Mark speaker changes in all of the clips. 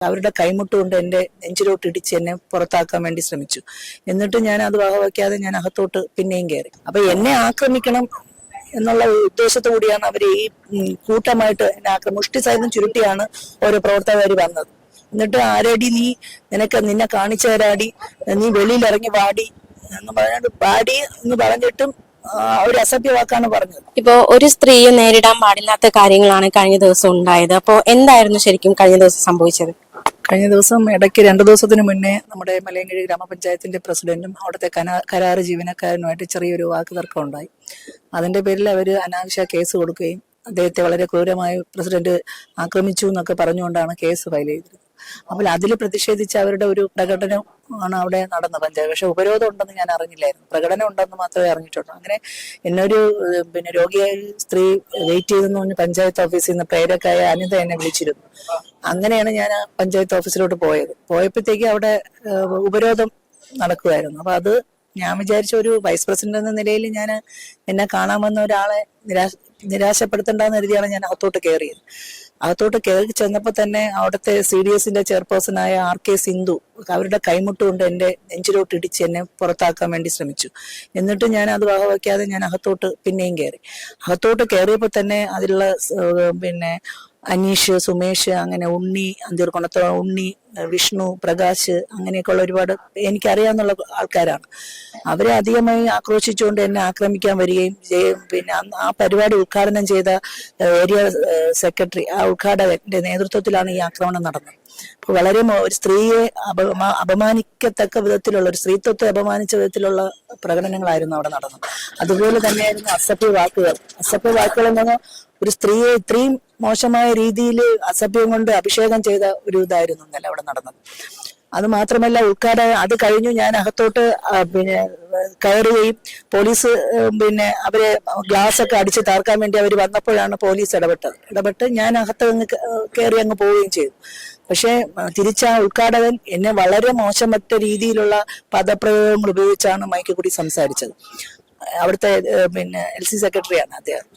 Speaker 1: അവരുടെ കൈമുട്ടുകൊണ്ട് എൻ്റെ നെഞ്ചിലോട്ട് ഇടിച്ച് എന്നെ പുറത്താക്കാൻ വേണ്ടി ശ്രമിച്ചു. എന്നിട്ട് ഞാൻ അത് വകവയ്ക്കാതെ ഞാൻ അകത്തോട്ട് പിന്നെയും കയറി. അപ്പൊ എന്നെ ആക്രമിക്കണം എന്നുള്ള ഉദ്ദേശത്തോടു കൂടിയാണ് അവർ ഈ കൂട്ടമായിട്ട് എന്നെ മുഷ്ടി സഹിതം ചുരുട്ടിയാണ് ഓരോ പ്രവർത്തകർ വന്നത്. എന്നിട്ട് ആരടി നീ, നിന്നെ കാണിച്ചു തരാടി, നീ വെളിയിൽ ഇറങ്ങി വാടി എന്ന് പറഞ്ഞിട്ട് വാടി എന്ന് പറഞ്ഞിട്ടും ഒരു അസഭ്യ വാക്കാണ് പറഞ്ഞത്.
Speaker 2: ഇപ്പോ ഒരു സ്ത്രീയെ നേരിടാൻ പാടില്ലാത്ത കാര്യങ്ങളാണ് കഴിഞ്ഞ ദിവസം ഉണ്ടായത്. അപ്പോ എന്തായിരുന്നു ശരിക്കും കഴിഞ്ഞ ദിവസം സംഭവിച്ചത്?
Speaker 1: കഴിഞ്ഞ ദിവസം ഇടയ്ക്ക് 2 ദിവസത്തിന് മുന്നേ നമ്മുടെ മലയങ്കിഴി ഗ്രാമപഞ്ചായത്തിന്റെ പ്രസിഡന്റും അവിടുത്തെ കരാറ് ജീവനക്കാരനുമായിട്ട് ചെറിയൊരു വാക്കുതർക്കം ഉണ്ടായി. അതിന്റെ പേരിൽ അവർ അനാവശ്യ കേസ് കൊടുക്കുകയും അദ്ദേഹത്തെ വളരെ ക്രൂരമായി പ്രസിഡന്റ് ആക്രമിച്ചു എന്നൊക്കെ പറഞ്ഞുകൊണ്ടാണ് കേസ് ഫയൽ ചെയ്തത്. അപ്പോൾ അതിൽ പ്രതിഷേധിച്ച് അവരുടെ ഒരു പ്രകടനം ആണ് അവിടെ നടന്നത് പഞ്ചായത്ത്. പക്ഷെ ഉപരോധം ഉണ്ടെന്ന് ഞാൻ അറിഞ്ഞില്ലായിരുന്നു, പ്രകടനം ഉണ്ടെന്ന് മാത്രമേ അറിഞ്ഞിട്ടുള്ളൂ. അങ്ങനെ എന്നൊരു രോഗിയായ സ്ത്രീ വെയിറ്റ് ചെയ്തെന്ന് പറഞ്ഞ് പഞ്ചായത്ത് ഓഫീസിൽ നിന്ന് പ്രേരക്കായ അനിത എന്നെ വിളിച്ചിരുന്നു. അങ്ങനെയാണ് ഞാൻ പഞ്ചായത്ത് ഓഫീസിലോട്ട് പോയത്. പോയപ്പോഴത്തേക്ക് അവിടെ ഉപരോധം നടക്കുമായിരുന്നു. അപ്പൊ അത് ഞാൻ വിചാരിച്ച ഒരു വൈസ് പ്രസിഡന്റ് എന്ന നിലയിൽ ഞാൻ എന്നെ കാണാമെന്ന ഒരാളെ നിരാശപ്പെടുത്തേണ്ടെന്ന് കരുതിയാണ് ഞാൻ അകത്തോട്ട് കയറിയത്. അകത്തോട്ട് കയറി ചെന്നപ്പോൾ തന്നെ അവിടുത്തെ CDSന്റെ ചെയർപേഴ്സണായ RK സിന്ധു അവരുടെ കൈമുട്ടുകൊണ്ട് എൻ്റെ നെഞ്ചിലോട്ട് ഇടിച്ച് എന്നെ പുറത്താക്കാൻ വേണ്ടി ശ്രമിച്ചു. എന്നിട്ട് ഞാൻ അത് വകവയ്ക്കാതെ ഞാൻ അകത്തോട്ട് പിന്നെയും കയറി. അകത്തോട്ട് കയറിയപ്പോൾ തന്നെ അതിലുള്ള അനീഷ്, സുമേഷ്, അങ്ങനെ ഉണ്ണി, അഞ്ചൂർ കൊണത്ത ഉണ്ണി, വിഷ്ണു, പ്രകാശ്, അങ്ങനെയൊക്കെയുള്ള ഒരുപാട് എനിക്കറിയാവുന്ന ആൾക്കാരാണ്. അവരെ അധികമായി ആക്രോശിച്ചുകൊണ്ട് എന്നെ ആക്രമിക്കാൻ വരികയും ആ പരിപാടി ഉദ്ഘാടനം ചെയ്ത ഏരിയ സെക്രട്ടറി, ആ ഉദ്ഘാടകന്റെ നേതൃത്വത്തിലാണ് ഈ ആക്രമണം നടന്നത്. അപ്പൊ വളരെ ഒരു സ്ത്രീയെ അപമാനിക്കത്തക്ക വിധത്തിലുള്ള, ഒരു സ്ത്രീത്വത്തെ അപമാനിച്ച വിധത്തിലുള്ള പ്രകടനങ്ങളായിരുന്നു അവിടെ നടന്നത്. അതുപോലെ തന്നെയായിരുന്നു അസഭ്യ വാക്കുകൾ എന്ന് ഒരു സ്ത്രീയെ ഇത്രയും മോശമായ രീതിയിൽ അസഭ്യം കൊണ്ട് അഭിഷേകം ചെയ്ത ഒരു ഇതായിരുന്നു ഇന്നലെ അവിടെ നടന്നത്. അത് മാത്രമല്ല, അത് കഴിഞ്ഞു ഞാൻ അകത്തോട്ട് കയറുകയും പോലീസ് അവരെ ഗ്ലാസ് ഒക്കെ അടിച്ച് താർക്കാൻ വേണ്ടി അവർ വന്നപ്പോഴാണ് പോലീസ് ഇടപെട്ട് ഞാൻ അകത്ത് നിന്ന് കയറി അങ്ങ് പോവുകയും ചെയ്തു. പക്ഷെ തിരിച്ച ഉദ്ഘാടകൻ എന്നെ വളരെ മോശമറ്റ രീതിയിലുള്ള പദപ്രയോഗങ്ങൾ ഉപയോഗിച്ചാണ് മൈക്ക് കൂടി സംസാരിച്ചത്. അവിടുത്തെ LC സെക്രട്ടറിയാണ് അദ്ദേഹം.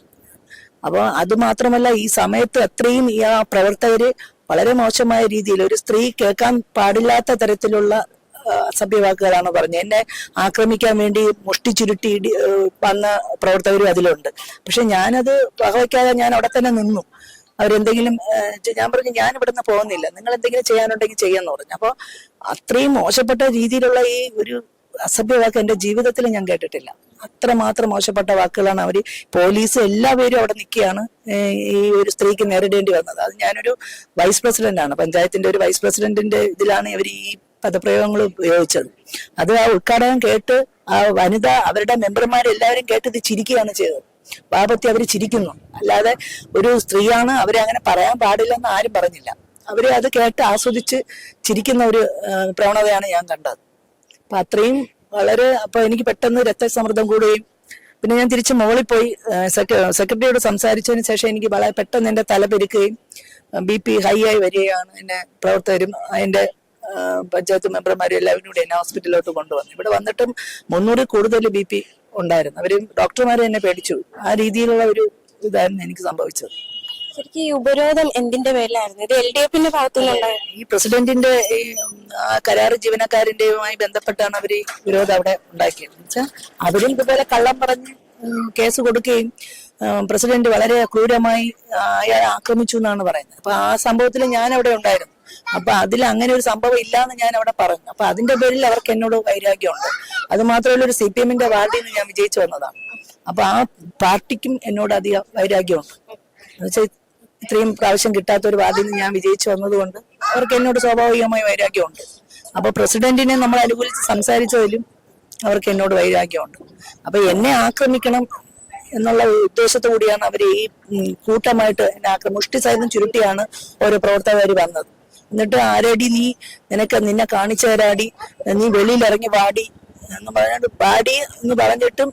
Speaker 1: അപ്പൊ അത് മാത്രമല്ല, ഈ സമയത്ത് അത്രയും ഈ ആ പ്രവർത്തകര് വളരെ മോശമായ രീതിയിൽ ഒരു സ്ത്രീ കേൾക്കാൻ പാടില്ലാത്ത തരത്തിലുള്ള അസഭ്യവാക്കുകളാണ് പറഞ്ഞത്. എന്നെ ആക്രമിക്കാൻ വേണ്ടി മുഷ്ടി ചുരുട്ടി വന്ന പ്രവർത്തകരും അതിലുണ്ട്. പക്ഷെ ഞാനത് വകവയ്ക്കാതെ ഞാൻ അവിടെ തന്നെ നിന്നു. അവരെന്തെങ്കിലും ഞാൻ പറഞ്ഞു, ഞാൻ ഇവിടുന്ന് പോകുന്നില്ല, നിങ്ങൾ എന്തെങ്കിലും ചെയ്യാനുണ്ടെങ്കിൽ ചെയ്യാന്ന് പറഞ്ഞു. അപ്പൊ അത്രയും മോശപ്പെട്ട രീതിയിലുള്ള ഈ ഒരു അസഭ്യവാക്ക് എന്റെ ജീവിതത്തിൽ ഞാൻ കേട്ടിട്ടില്ല. അത്രമാത്രം മോശപ്പെട്ട വാക്കുകളാണ് അവര്, പോലീസ് എല്ലാവരും അവിടെ നിൽക്കുകയാണ് ഈ ഒരു സ്ത്രീക്ക് നേരിടേണ്ടി വന്നത്. അത് ഞാനൊരു വൈസ് പ്രസിഡന്റ് ആണ്, പഞ്ചായത്തിന്റെ ഒരു വൈസ് പ്രസിഡന്റിന്റെ ഇതിലാണ് ഇവർ ഈ പദപ്രയോഗങ്ങൾ ഉപയോഗിച്ചത്. അത് ആ ഉദ്ഘാടനം കേട്ട് ആ വനിത, അവരുടെ മെമ്പർമാരെല്ലാവരും കേട്ട് ഇത് ചിരിക്കുകയാണ് ചെയ്തത്. പാപത്തി അവർ ചിരിക്കുന്നു, അല്ലാതെ ഒരു സ്ത്രീയാണ്, അവരെ അങ്ങനെ പറയാൻ പാടില്ലെന്ന് ആരും പറഞ്ഞില്ല. അവര് അത് കേട്ട് ആസ്വദിച്ച് ചിരിക്കുന്ന ഒരു പ്രവണതയാണ് ഞാൻ കണ്ടത്. അപ്പൊ അത്രയും അപ്പൊ എനിക്ക് പെട്ടെന്ന് രക്തസമ്മർദ്ദം കൂടുകയും പിന്നെ ഞാൻ തിരിച്ച് മുകളിൽ പോയി സെക്രട്ടറിയോട് സംസാരിച്ചതിന് ശേഷം എനിക്ക് വളരെ പെട്ടെന്ന് എന്റെ തല പെരുക്കുകയും BP ഹൈ ആയി വരികയാണ്. എന്നെ പ്രവർത്തകരും അതിന്റെ പഞ്ചായത്ത് മെമ്പർമാരും എല്ലാവരും കൂടി എന്നെ ഹോസ്പിറ്റലിലോട്ട് കൊണ്ടുവന്നു. ഇവിടെ വന്നിട്ടും 300 കൂടുതൽ BP ഉണ്ടായിരുന്നു. അവരും ഡോക്ടർമാരെ എന്നെ പേടിച്ചു. ആ രീതിയിലുള്ള ഒരു ഇതായിരുന്നു എനിക്ക് സംഭവിച്ചത്.
Speaker 2: ശരിക്കും ഈ ഉപരോധം എന്തിന്റെ പേരിലായിരുന്നു? ഇത് LDFന്റെ ഭാഗത്തുനിന്നുണ്ടായിരുന്നു.
Speaker 1: ഈ പ്രസിഡന്റിന്റെ കരാറ് ജീവനക്കാരന്റെയുമായി ബന്ധപ്പെട്ടാണ് അവർ വിരോധം അവിടെ ഉണ്ടാക്കിയത്. എന്നുവെച്ചാൽ അവരും ഇതുപോലെ കള്ളം പറഞ്ഞ് കേസ് കൊടുക്കുകയും പ്രസിഡന്റ് വളരെ ക്രൂരമായി അയാളെ ആക്രമിച്ചു എന്നാണ് പറയുന്നത്. അപ്പൊ ആ സംഭവത്തിൽ ഞാൻ അവിടെ ഉണ്ടായിരുന്നു. അപ്പൊ അതിൽ അങ്ങനെ ഒരു സംഭവം ഇല്ലാന്ന് ഞാൻ അവിടെ പറഞ്ഞു. അപ്പൊ അതിന്റെ പേരിൽ അവർക്ക് എന്നോട് വൈരാഗ്യമുണ്ട്. അത് മാത്രമല്ല, ഒരു CPMന്റെ വാർഡിൽ നിന്ന് ഞാൻ വിജയിച്ചു വന്നതാണ്. അപ്പൊ ആ പാർട്ടിക്കും എന്നോട് അധികം വൈരാഗ്യമുണ്ട്. എന്നുവെച്ചാൽ ഇത്രയും പ്രാവശ്യം കിട്ടാത്ത ഒരു വാർഡിൽ നിന്ന് ഞാൻ വിജയിച്ചു വന്നതുകൊണ്ട് അവർക്ക് എന്നോട് സ്വാഭാവികമായി വൈരാഗ്യമുണ്ട്. അപ്പൊ പ്രസിഡന്റിനെ നമ്മൾ അനുകൂലിച്ച് സംസാരിച്ചതിലും അവർക്ക് എന്നോട് വൈരാഗ്യമുണ്ട്. അപ്പൊ എന്നെ ആക്രമിക്കണം എന്നുള്ള ഉദ്ദേശത്തോടു കൂടിയാണ് അവർ ഈ കൂട്ടമായിട്ട് എന്നെ മുഷ്ടി സഹിതം ചുരുട്ടിയാണ് ഓരോ പ്രവർത്തകർ വന്നത്. എന്നിട്ട് ആരടി നീ, നിന്നെ കാണിച്ചു തരാടി, നീ വെളിയിൽ ഇറങ്ങി വാടി എന്ന് പറഞ്ഞിട്ടും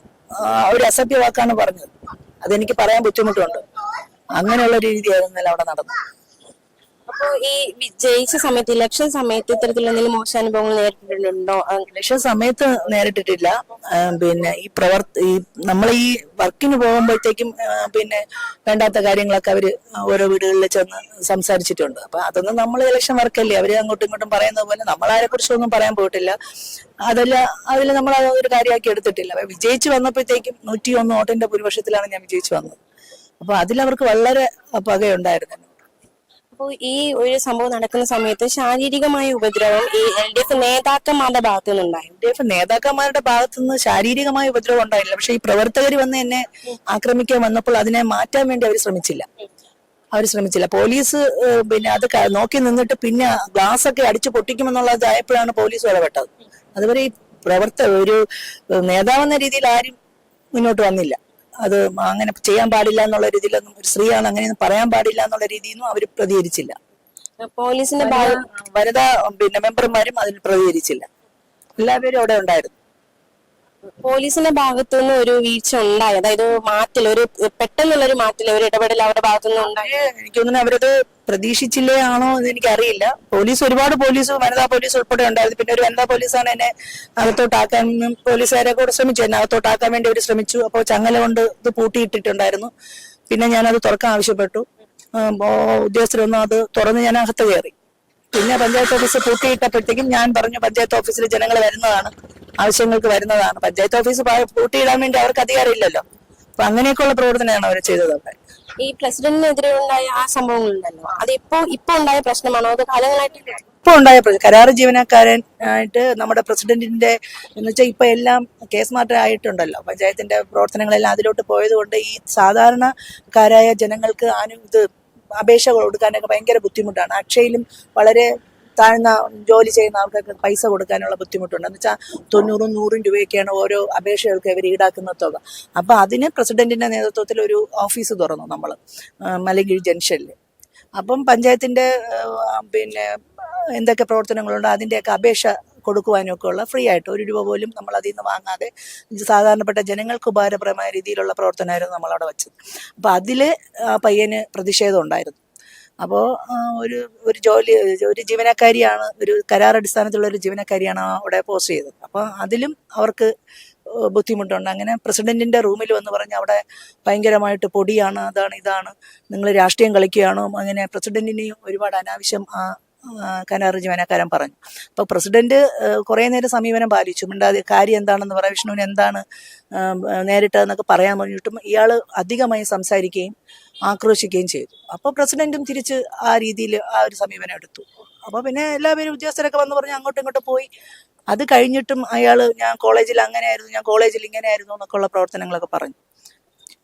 Speaker 1: ഒരു അസഭ്യ വാക്കാണ് പറഞ്ഞത്. അതെനിക്ക് പറയാൻ ബുദ്ധിമുട്ടുണ്ട്. അങ്ങനെയുള്ള രീതിയായിരുന്നല്ലോ അവിടെ നടന്നത്.
Speaker 2: അപ്പൊ ഈ ജയിച്ച സമയത്ത് ഇലക്ഷൻ സമയത്ത് ഇത്തരത്തിലുള്ള എന്തെങ്കിലും മോശ അനുഭവങ്ങൾ നേരിട്ടിട്ടുണ്ടോ?
Speaker 1: ഇലക്ഷൻ സമയത്ത് നേരിട്ടിട്ടില്ല. പിന്നെ ഈ നമ്മൾ ഈ വർക്കിന് പോകുമ്പോഴത്തേക്കും പിന്നെ വേണ്ടാത്ത കാര്യങ്ങളൊക്കെ അവര് ഓരോ വീടുകളിൽ ചെന്ന് സംസാരിച്ചിട്ടുണ്ട്. അപ്പൊ അതൊന്നും നമ്മൾ ഇലക്ഷൻ വർക്കല്ലേ, അവര് അങ്ങോട്ടും ഇങ്ങോട്ടും പറയുന്നത് പോലെ നമ്മൾ ആരെ കുറിച്ചൊന്നും പറയാൻ പോയിട്ടില്ല. അതിൽ നമ്മൾ ഒരു കാര്യമാക്കി എടുത്തിട്ടില്ല. അപ്പൊ വിജയിച്ചു വന്നപ്പോഴത്തേക്കും 101 വോട്ടിന്റെ ഭൂരിപക്ഷത്തിലാണ് ഞാൻ വിജയിച്ചു വന്നത്. അപ്പൊ അതിലവർക്ക് വളരെ പകയുണ്ടായിരുന്നു.
Speaker 2: അപ്പോൾ ഈ ഒരു സംഭവം നടക്കുന്ന സമയത്ത് ശാരീരികമായ ഉപദ്രവം ഈ LDF നേതാക്കന്മാരുടെ ഭാഗത്തു നിന്നുണ്ടായി.
Speaker 1: LDF നേതാക്കന്മാരുടെ ഭാഗത്തുനിന്ന് ശാരീരികമായ ഉപദ്രവം ഉണ്ടായില്ല. പക്ഷെ ഈ പ്രവർത്തകർ വന്ന് എന്നെ ആക്രമിക്കാൻ വന്നപ്പോൾ അതിനെ മാറ്റാൻ വേണ്ടി അവർ ശ്രമിച്ചില്ല. പോലീസ് പിന്നെ അത് നോക്കി നിന്നിട്ട് പിന്നെ ഗ്ലാസ് ഒക്കെ അടിച്ചു പൊട്ടിക്കുമെന്നുള്ളതായപ്പോഴാണ് പോലീസ് ഇടപെട്ടത്. അതുവരെ ഈ ഒരു നേതാവെന്ന രീതിയിൽ ആരും മുന്നോട്ട് വന്നില്ല. അത് അങ്ങനെ ചെയ്യാൻ പാടില്ല എന്നുള്ള രീതിയിലൊന്നും, ഒരു സ്ത്രീയാണ് അങ്ങനെയൊന്നും പറയാൻ പാടില്ല എന്നുള്ള രീതിയൊന്നും അവർ പ്രതികരിച്ചില്ല.
Speaker 2: പോലീസിന്റെ
Speaker 1: വനിതാ പിന്നെ മെമ്പർമാരും അതിൽ പ്രതികരിച്ചില്ല. എല്ലാവരും അവിടെ ഉണ്ടായിരുന്നു.
Speaker 2: പോലീസിന്റെ ഭാഗത്തുനിന്ന് ഒരു വീഴ്ച ഉണ്ടായി, അതായത് ഒരു പെട്ടെന്നുള്ളൊരു മാറ്റൽ, ഒരു ഇടപെടൽ അവരുടെ ഭാഗത്തുനിന്ന് ഉണ്ടായി.
Speaker 1: എനിക്ക് തോന്നുന്നു അവരത് പ്രതീക്ഷിച്ചില്ലേ ആണോ എന്ന് എനിക്കറിയില്ല. ഒരുപാട് വനിതാ പോലീസ് ഉൾപ്പെടെ ഉണ്ടായിരുന്നു. പിന്നെ ഒരു വനിതാ പോലീസാണ് എന്നെ അകത്തോട്ടാക്കാൻ, പോലീസുകാരെ കൂടെ ശ്രമിച്ചു, എന്നെ അകത്തോട്ടാക്കാൻ വേണ്ടി അവർ ശ്രമിച്ചു. അപ്പോൾ ചങ്ങല കൊണ്ട് ഇത് പൂട്ടിയിട്ടിട്ടുണ്ടായിരുന്നു. പിന്നെ ഞാനത് തുറക്കാൻ ആവശ്യപ്പെട്ടു. ഉദ്യോഗസ്ഥരൊന്നും അത് തുറന്ന് ഞാൻ അകത്ത് കയറി. പിന്നെ പഞ്ചായത്ത് ഓഫീസ് പൂട്ടിയിട്ടപ്പോഴത്തേക്കും ഞാൻ പറഞ്ഞു, പഞ്ചായത്ത് ഓഫീസിൽ ജനങ്ങൾ വരുന്നതാണ്, ആവശ്യങ്ങൾക്ക് വരുന്നതാണ്. പഞ്ചായത്ത് ഓഫീസ് പൂട്ടിയിടാൻ വേണ്ടി അവർക്ക് അധികാരം ഇല്ലല്ലോ. അപ്പൊ അങ്ങനെയൊക്കെയുള്ള പ്രവർത്തനമാണ് അവർ ചെയ്തത്. അവിടെ
Speaker 2: ഈ പ്രസിഡന്റിനെതിരെ ഉണ്ടായ ആ സംഭവങ്ങളുണ്ടല്ലോ, അത് ഇപ്പൊ ഉണ്ടായ പ്രശ്നമാണോ, അത് കാലങ്ങളായിട്ട്
Speaker 1: ഇപ്പൊ ഉണ്ടായ കരാറ് ജീവനക്കാരനായിട്ട് നമ്മുടെ പ്രസിഡന്റിന്റെ എന്ന് വെച്ചാൽ ഇപ്പൊ എല്ലാം കേസ് മാറ്റം ആയിട്ടുണ്ടല്ലോ. പഞ്ചായത്തിന്റെ പ്രവർത്തനങ്ങളെല്ലാം അതിലോട്ട് പോയത് കൊണ്ട് ഈ സാധാരണക്കാരായ ജനങ്ങൾക്ക് അപേക്ഷ കൊടുക്കാനൊക്കെ ഭയങ്കര ബുദ്ധിമുട്ടാണ്. അക്ഷയിലും വളരെ താഴ്ന്ന ജോലി ചെയ്യുന്ന ആൾക്കാർക്ക് പൈസ കൊടുക്കാനുള്ള ബുദ്ധിമുട്ടുണ്ട്. എന്ന് വെച്ചാൽ 90-100 രൂപയൊക്കെയാണ് ഓരോ അപേക്ഷകൾക്ക് ഇവർ ഈടാക്കുന്ന തുക. അപ്പൊ അതിന് പ്രസിഡന്റിന്റെ നേതൃത്വത്തിൽ ഒരു ഓഫീസ് തുറന്നു നമ്മൾ മലങ്കിഴി ജംഗ്ഷനിൽ. അപ്പം പഞ്ചായത്തിന്റെ പിന്നെ എന്തൊക്കെ പ്രവർത്തനങ്ങളുണ്ടോ അതിന്റെയൊക്കെ അപേക്ഷ കൊടുക്കുവാനും ഒക്കെ ഉള്ള ഫ്രീ ആയിട്ട് 1 രൂപ പോലും നമ്മൾ അതിൽ നിന്ന് വാങ്ങാതെ സാധാരണപ്പെട്ട ജനങ്ങൾക്ക് ഉപകാരപ്രദമായ രീതിയിലുള്ള പ്രവർത്തനമായിരുന്നു നമ്മളവിടെ വെച്ചത്. അപ്പൊ അതില് പയ്യന് പ്രതിഷേധം ഉണ്ടായിരുന്നു. അപ്പോൾ ഒരു ജീവനക്കാരിയാണ്, ഒരു കരാറടിസ്ഥാനത്തിലുള്ള ഒരു ജീവനക്കാരിയാണ് അവിടെ പോസ്റ്റ് ചെയ്തത്. അപ്പോൾ അതിലും അവർക്ക് ബുദ്ധിമുട്ടുണ്ട്. അങ്ങനെ പ്രസിഡന്റിന്റെ റൂമിൽ വന്ന് പറഞ്ഞ് അവിടെ ഭയങ്കരമായിട്ട് പൊടിയാണ്, ഇതാണ് നിങ്ങൾ രാഷ്ട്രീയം കളിക്കുകയാണോ, അങ്ങനെ പ്രസിഡന്റിനെയും ഒരുപാട് അനാവശ്യം കരാർ ജീവനക്കാരൻ പറഞ്ഞു. അപ്പൊ പ്രസിഡന്റ് കുറെ നേരം സമീപനം പാലിച്ചു. മിണ്ടാതെ കാര്യം എന്താണെന്ന് പറയാം, വിഷ്ണുവിന് എന്താണ് നേരിട്ടതെന്നൊക്കെ പറയാൻ പറഞ്ഞിട്ടും ഇയാൾ അധികമായി സംസാരിക്കുകയും ആക്രോശിക്കുകയും ചെയ്തു. അപ്പോൾ പ്രസിഡന്റും തിരിച്ച് ആ രീതിയിൽ ആ ഒരു സമീപനം എടുത്തു. അപ്പോൾ പിന്നെ എല്ലാവരും ഉദ്യോഗസ്ഥരൊക്കെ വന്ന് പറഞ്ഞ് അങ്ങോട്ടും ഇങ്ങോട്ടും പോയി. അത് കഴിഞ്ഞിട്ടും അയാൾ ഞാൻ കോളേജിൽ അങ്ങനെയായിരുന്നു, ഞാൻ കോളേജിൽ ഇങ്ങനെയായിരുന്നു എന്നൊക്കെ ഉള്ള പ്രവർത്തനങ്ങളൊക്കെ പറഞ്ഞു.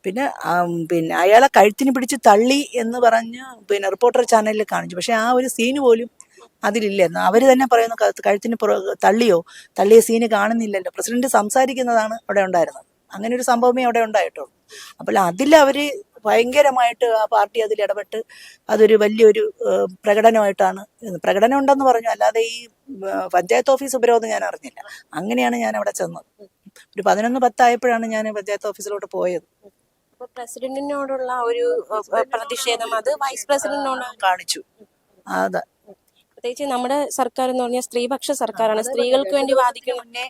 Speaker 1: പിന്നെ അയാളെ കഴുത്തിന് പിടിച്ച് തള്ളി എന്ന് പറഞ്ഞ് പിന്നെ റിപ്പോർട്ടർ ചാനലിൽ കാണിച്ചു. പക്ഷെ ആ ഒരു സീന് പോലും അതിലില്ലെന്ന് അവര് തന്നെ പറയുന്നു. കഴുത്തിന് തള്ളിയ സീന് കാണുന്നില്ലല്ലോ. പ്രസിഡന്റ് സംസാരിക്കുന്നതാണ് അവിടെ ഉണ്ടായിരുന്നത്. അങ്ങനെ ഒരു സംഭവമേ അവിടെ ഉണ്ടായിട്ടുള്ളൂ. അപ്പോൾ അതിലവര് ഭയങ്കരമായിട്ട് ആ പാർട്ടി അതിൽ ഇടപെട്ട് അതൊരു വലിയൊരു പ്രകടനം ഉണ്ടെന്ന് പറഞ്ഞു. അല്ലാതെ ഈ പഞ്ചായത്ത് ഓഫീസ് ഉപരോധം ഞാൻ അറിഞ്ഞില്ല. അങ്ങനെയാണ് ഞാൻ അവിടെ ചെന്നത്. ഒരു 11:10 ആയപ്പോഴാണ് ഞാൻ പഞ്ചായത്ത് ഓഫീസിലോട്ട് പോയത്.
Speaker 2: പ്രസിഡന്റിനോടുള്ള ഒരു പ്രതിഷേധം അത് വൈസ് പ്രസിഡന്റിനോട്
Speaker 1: കാണിച്ചു. അതെ,
Speaker 2: പ്രത്യേകിച്ച് നമ്മുടെ സർക്കാർ എന്ന് പറഞ്ഞാൽ സ്ത്രീപക്ഷ സർക്കാരാണ്, സ്ത്രീകൾക്ക് വേണ്ടി വാദിക്കുന്ന.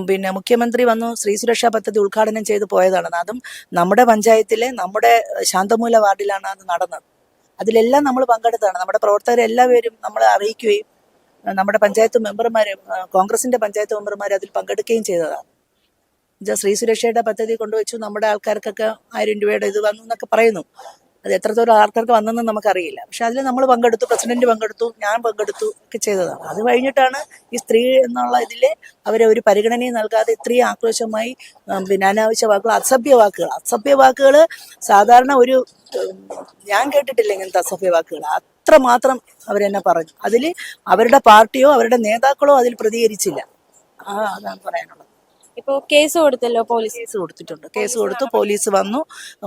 Speaker 1: പിന്നെ മുഖ്യമന്ത്രി വന്നു സ്ത്രീ സുരക്ഷാ പദ്ധതി ഉദ്ഘാടനം ചെയ്ത് പോയതാണ്. അതും നമ്മുടെ പഞ്ചായത്തിലെ നമ്മുടെ ശാന്തമൂല വാർഡിലാണ് അത് നടന്നത്. അതിലെല്ലാം നമ്മൾ പങ്കെടുത്താണ്. നമ്മുടെ പ്രവർത്തകരെല്ലാവരും നമ്മളെ അറിയിക്കുകയും നമ്മുടെ പഞ്ചായത്ത് മെമ്പർമാര്, കോൺഗ്രസിന്റെ പഞ്ചായത്ത് മെമ്പർമാർ അതിൽ പങ്കെടുക്കുകയും ചെയ്തതാണ്. സ്ത്രീ സുരക്ഷയുടെ പദ്ധതി കൊണ്ടുവച്ചു, നമ്മുടെ ആൾക്കാർക്കൊക്കെ 1000 രൂപയുടെ ഇത് വന്നു എന്നൊക്കെ പറയുന്നു. അത് എത്രത്തോളം ആൾക്കാർക്ക് വന്നെന്ന് നമുക്കറിയില്ല. പക്ഷെ അതിൽ നമ്മൾ പങ്കെടുത്തു, പ്രസിഡന്റ് പങ്കെടുത്തു, ഞാൻ പങ്കെടുത്തു ഒക്കെ ചെയ്തതാണ്. അത് കഴിഞ്ഞിട്ടാണ് ഈ സ്ത്രീ എന്നുള്ള ഇതില് അവരെ ഒരു പരിഗണനയും നൽകാതെ ഇത്രയും ആക്രോശമായി പിന്നെ അനാവശ്യ വാക്കുകൾ, അസഭ്യ വാക്കുകൾ സാധാരണ ഞാൻ കേട്ടിട്ടില്ല ഇങ്ങനത്തെ അസഭ്യ വാക്കുകൾ. അത്രമാത്രം അവരെന്നെ പറഞ്ഞു. അതിൽ അവരുടെ പാർട്ടിയോ അവരുടെ നേതാക്കളോ അതിൽ പ്രതികരിച്ചില്ല. അതാണ് പറയാനുള്ളത്.
Speaker 2: ഇപ്പോ കേസ് കൊടുത്തല്ലോ,
Speaker 1: കേസ് കൊടുത്തിട്ടുണ്ട്. കേസ് കൊടുത്തു, പോലീസ് വന്നു,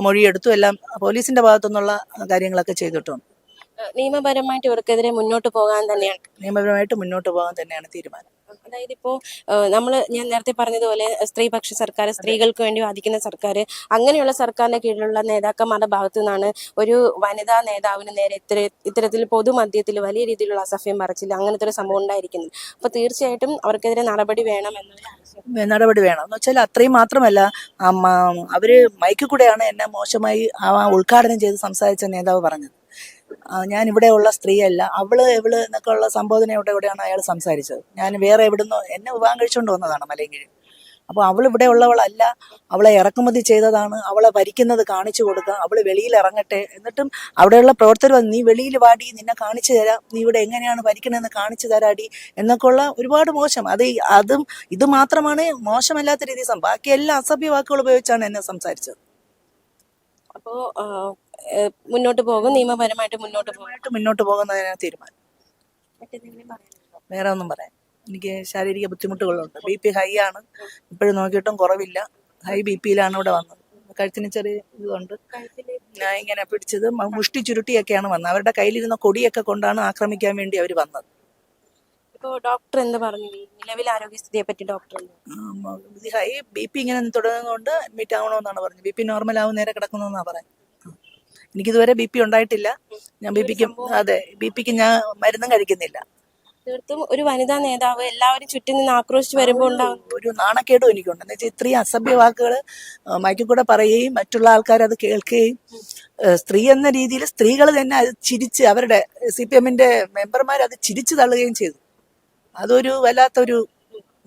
Speaker 1: മൊഴിയെടുത്തു, എല്ലാം പോലീസിന്റെ ഭാഗത്തുനിന്നുള്ള കാര്യങ്ങളൊക്കെ ചെയ്തിട്ടുണ്ട്.
Speaker 2: നിയമപരമായിട്ട് ഇവർക്കെതിരെ മുന്നോട്ട് പോകാൻ തന്നെയാണ്
Speaker 1: നിയമപരമായിട്ട് മുന്നോട്ട് പോകാൻ തന്നെയാണ് തീരുമാനം.
Speaker 2: അതായത് ഇപ്പോ ഞാൻ നേരത്തെ പറഞ്ഞതുപോലെ സ്ത്രീപക്ഷ സർക്കാർ, സ്ത്രീകൾക്ക് വേണ്ടി വാദിക്കുന്ന സർക്കാർ, അങ്ങനെയുള്ള സർക്കാരിന്റെ കീഴിലുള്ള നേതാക്കന്മാരുടെ ഭാഗത്തു നിന്നാണ് ഒരു വനിതാ നേതാവിന് നേരെ ഇത്തരത്തിൽ പൊതുമധ്യത്തിൽ വലിയ രീതിയിലുള്ള അസഭ്യം പറച്ചില്ല അങ്ങനത്തെ ഒരു സംഭവം ഉണ്ടായിരിക്കുന്നത്. അപ്പൊ തീർച്ചയായിട്ടും അവർക്കെതിരെ നടപടി വേണം എന്നൊരു ആവശ്യം.
Speaker 1: നടപടി വേണം എന്ന് വെച്ചാൽ അത്രയും മാത്രമല്ല, അവര് മൈക്കിൽ കൂടെയാണ് എന്നെ മോശമായി ഉദ്ഘാടനം ചെയ്ത് സംസാരിച്ച നേതാവ് പറഞ്ഞത്. ഞാൻ ഇവിടെയുള്ള സ്ത്രീയല്ല, അവള് എവള് എന്നൊക്കെ ഉള്ള സംബോധനയോടെയാണ് അയാൾ സംസാരിച്ചത്. ഞാൻ വേറെ എവിടുന്നോ എന്നെ വിവാഹം കഴിച്ചുകൊണ്ട് വന്നതാണ് മലയങ്കിഴി. അപ്പോൾ അവൾ ഇവിടെ ഉള്ളവളല്ല, അവളെ ഇറക്കുമതി ചെയ്തതാണ്, അവളെ ഭരിക്കുന്നത് കാണിച്ചു കൊടുക്കുക, അവള് വെളിയിൽ ഇറങ്ങട്ടെ. എന്നിട്ടും അവിടെയുള്ള പ്രവർത്തകർ വന്ന്, നീ വെളിയിൽ വാടി, നിന്നെ കാണിച്ചു തരാം, നീ ഇവിടെ എങ്ങനെയാണ് ഭരിക്കണമെന്ന് കാണിച്ചു തരാടി എന്നൊക്കെ ഉള്ള ഒരുപാട് മോശം. അതും ഇത് മാത്രമാണ് മോശമല്ലാത്ത രീതി. ബാക്കി എല്ലാ അസഭ്യ വാക്കുകൾ ഉപയോഗിച്ചാണ് എന്നെ സംസാരിച്ചത്.
Speaker 2: അപ്പോ മുന്നോട്ട് പോകും, നിയമപരമായിട്ട്
Speaker 1: മുന്നോട്ട് പോകുന്നതിനാണ് തീരുമാനം.
Speaker 2: മറ്റെന്തെങ്കിലും പറയാനുണ്ടോ?
Speaker 1: വേറെ ഒന്നും പറയാം. എനിക്ക് ശാരീരിക ബുദ്ധിമുട്ടുകളുണ്ട്. BP ഹൈ ആണ്, ഇപ്പോഴും നോക്കിയിട്ടും കുറവില്ല. ഹൈ BP-യിലാണ് ഇവിടെ വന്നത്. കഴുത്തിന് ചെറിയ ഇതുണ്ട്. ഞാൻ ഇങ്ങനെ പിടിച്ചത് മുഷ്ടി ചുരുട്ടിയൊക്കെയാണ് വന്നത്. അവരുടെ കയ്യിലിരുന്ന കൊടിയൊക്കെ കൊണ്ടാണ് ആക്രമിക്കാൻ വേണ്ടി അവർ വന്നത്.
Speaker 2: ഇപ്പോ ഡോക്ടർ എന്ത് പറഞ്ഞു? നിലവിലെ ആരോഗ്യസ്ഥിതിയെ പറ്റി ഡോക്ടർ
Speaker 1: ഹൈ BP ഇങ്ങനെ തുടങ്ങുന്നതുകൊണ്ട് അഡ്മിറ്റ് ആവണമെന്നാണ് പറഞ്ഞത്. BP നോർമൽ ആവും, നേരെ കിടക്കുന്നതെന്നാണ് പറയുന്നത്. എനിക്കിതുവരെ BP ഉണ്ടായിട്ടില്ല. ഞാൻ BP-ക്ക് ഞാൻ മരുന്നും കഴിക്കുന്നില്ല.
Speaker 2: തീർത്തും ഒരു വനിതാ നേതാവ് എല്ലാവരും ചുറ്റും നിന്ന് ആക്രോശിച്ച് വരുമ്പോൾ ഉണ്ടാവും
Speaker 1: ഒരു നാണക്കേടും എനിക്കുണ്ട്. എന്ന് വെച്ചാൽ ഇത്രയും അസഭ്യ വാക്കുകൾ മൈക്കിൽ കൂടെ പറയുകയും മറ്റുള്ള ആൾക്കാർ അത് കേൾക്കുകയും, സ്ത്രീ എന്ന രീതിയിൽ സ്ത്രീകൾ തന്നെ അത് ചിരിച്ച്, അവരുടെ CPM-ന്റെ മെമ്പർമാർ അത് ചിരിച്ചു തള്ളുകയും ചെയ്തു. അതൊരു വല്ലാത്തൊരു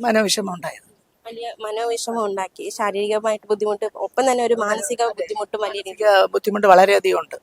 Speaker 1: മനോവിഷമം ഉണ്ടായത്.
Speaker 2: വലിയ മനോവിഷമം ഉണ്ടാക്കി, ശാരീരികമായിട്ട് ബുദ്ധിമുട്ട്, ഒപ്പം തന്നെ ഒരു മാനസിക ബുദ്ധിമുട്ടും വലിയ രീതിയിൽ.
Speaker 1: ബുദ്ധിമുട്ട് വളരെയധികം ഉണ്ട്.